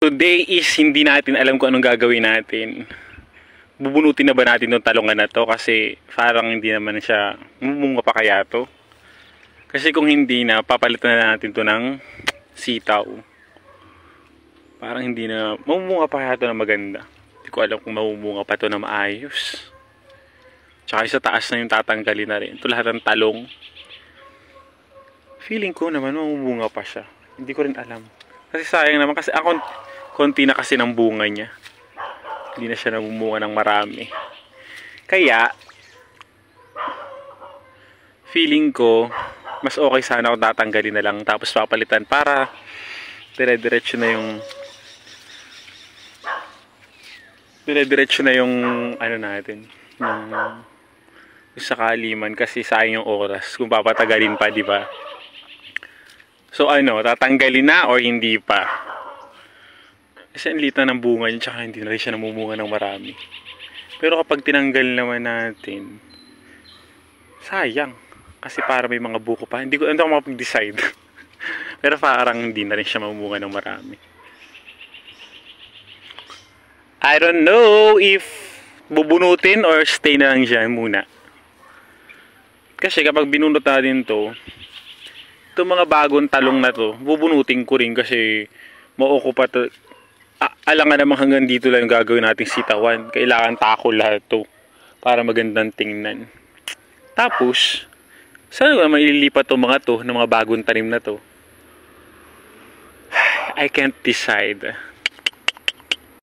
Today is hindi natin alam kung anong gagawin natin. Bubunutin na ba natin itong talungan na to? Kasi parang hindi naman siya, mumunga pa kaya to? Kasi kung hindi na, papalitan na natin to ng sitaw. Parang hindi na, mamumunga pa kaya to na maganda. Hindi ko alam kung mamumunga pa to na maayos. Tsaka sa taas na yung tatanggalin na rin. Ito lahat ng talong. Feeling ko naman mamumunga pa siya. Hindi ko rin alam. Kasi sayang naman kasi ako, konti na kasi ng bunga niya. Hindi na siya namumunga ng marami. Kaya, feeling ko, mas okay sana ako tatanggalin na lang tapos papalitan para dire-diretso na yung ano natin, yung sakali man kasi sayang yung oras kung papatagalin pa, di ba? So ano, tatanggalin na or hindi pa? Kasi ang liit na ng bunga niya, tsaka hindi na rin siya namumunga ng marami. Pero kapag tinanggal naman natin, sayang. Kasi para may mga buko pa. Hindi ako makapag-decide. Pero parang hindi na rin siya mamumunga ng marami. I don't know if bubunutin or stay na lang dyan muna. Kasi kapag binunot natin to, itong mga bagong talong na to, bubunutin ko rin kasi maukupa to. Alangan naman hanggang dito lang yung gagawin nating sitawan. Kailangan tako lahat to para magandang tingnan. Tapos, saan ko naman ililipat to mga to ng mga bagong tanim na to? I can't decide.